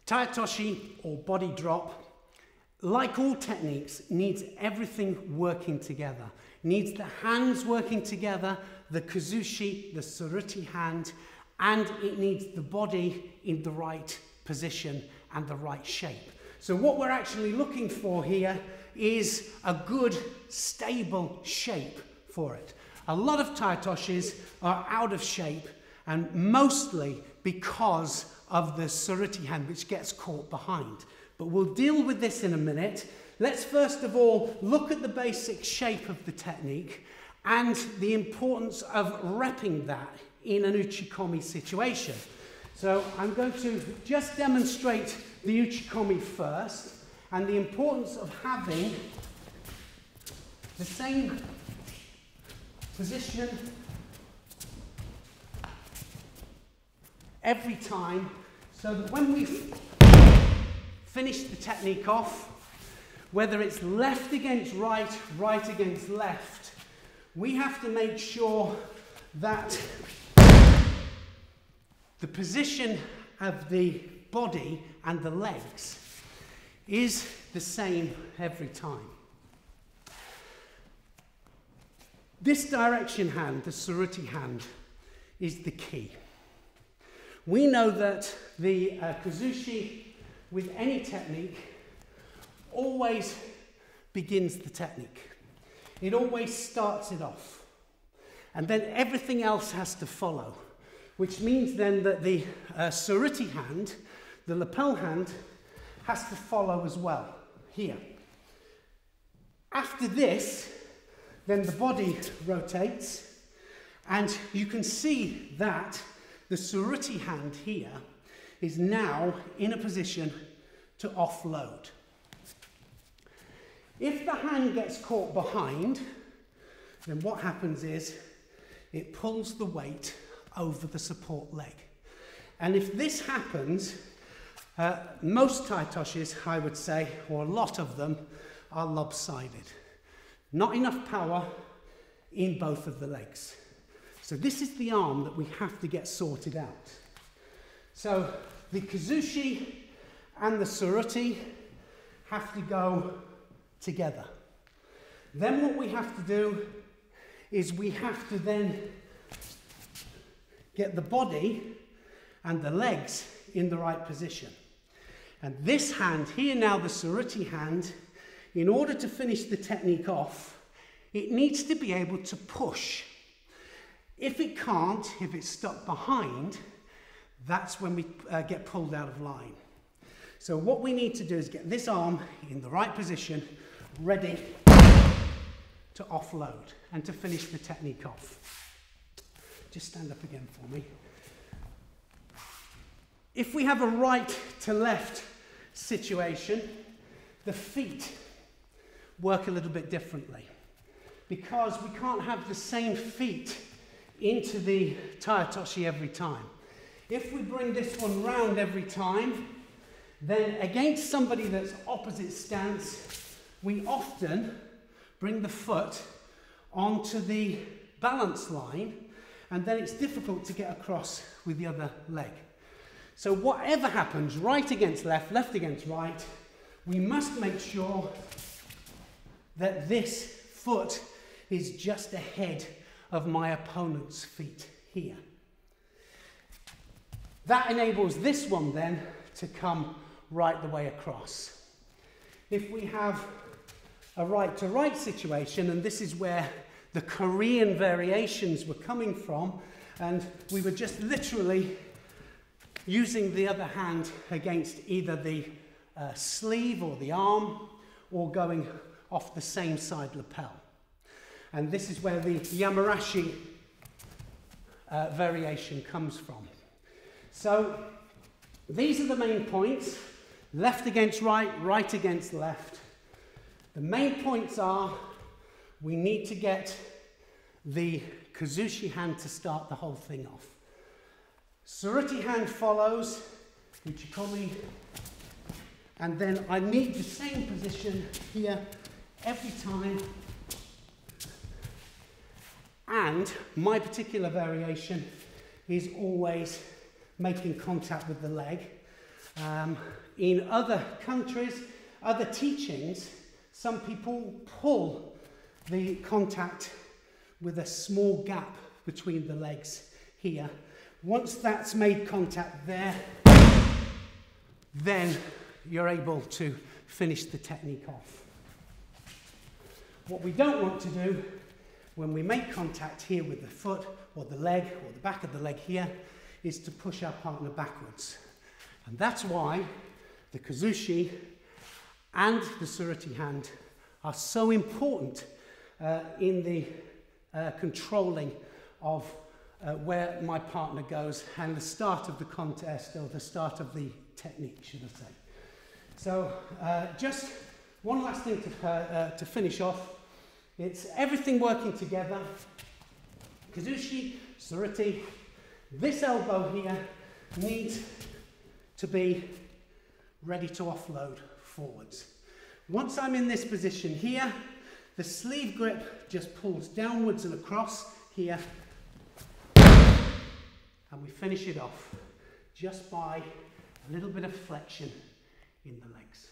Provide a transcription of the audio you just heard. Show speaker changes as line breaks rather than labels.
Tai-otoshi, or body drop, like all techniques, needs everything working together. Needs the hands working together, the kazushi, the tsuruti hand, and it needs the body in the right position and the right shape. So what we're actually looking for here is a good, stable shape for it. A lot of tai-otoshis are out of shape, and mostly because of the tsuruti hand, which gets caught behind. But we'll deal with this in a minute. Let's first of all look at the basic shape of the technique and the importance of repping that in an uchikomi situation. So I'm going to just demonstrate the uchikomi first, and the importance of having the same position every time, so that when we finish the technique off, whether it's left against right, right against left, we have to make sure that the position of the body and the legs is the same every time. This direction hand, the tsuruti hand, is the key. We know that the kazushi with any technique always begins the technique. It always starts it off. And then everything else has to follow, which means then that the tsuruti hand, the lapel hand, has to follow as well, here. After this, then the body rotates, and you can see that the tsuruti hand here is now in a position to offload. If the hand gets caught behind, then what happens is it pulls the weight over the support leg. And if this happens, most tai-otoshis, I would say, or a lot of them, are lopsided. Not enough power in both of the legs. So this is the arm that we have to get sorted out. So the kazushi and the tsuruti have to go together. Then what we have to do is we have to then get the body and the legs in the right position. And this hand here now, the tsuruti hand, in order to finish the technique off, it needs to be able to push. If it can't, if it's stuck behind, that's when we get pulled out of line. So what we need to do is get this arm in the right position, ready to offload and to finish the technique off. Just stand up again for me. If we have a right to left situation, the feet work a little bit differently, because we can't have the same feet into the tai-otoshi every time. If we bring this one round every time, then against somebody that's opposite stance, we often bring the foot onto the balance line, and then it's difficult to get across with the other leg. So whatever happens, right against left, left against right, we must make sure that this foot is just ahead of my opponent's feet here. That enables this one then to come right the way across. If we have a right to right situation, and this is where the Korean variations were coming from, and we were just literally using the other hand against either the sleeve or the arm, or going off the same side lapel. And this is where the Yamarashi variation comes from. So these are the main points: left against right, right against left. The main points are we need to get the kazushi hand to start the whole thing off. Tsuruti hand follows, uchikomi, and then I need the same position here every time. And my particular variation is always making contact with the leg. In other countries, other teachings, some people pull the contact with a small gap between the legs here. Once that's made contact there, then you're able to finish the technique off. What we don't want to do when we make contact here with the foot or the leg or the back of the leg here is to push our partner backwards. And that's why the kazushi and the suruti hand are so important in the controlling of where my partner goes and the start of the contest, or the start of the technique, should I say. So just one last thing to finish off. It's everything working together. Kazushi, suruti. This elbow here needs to be ready to offload forwards. Once I'm in this position here, the sleeve grip just pulls downwards and across here, and we finish it off just by a little bit of flexion in the legs.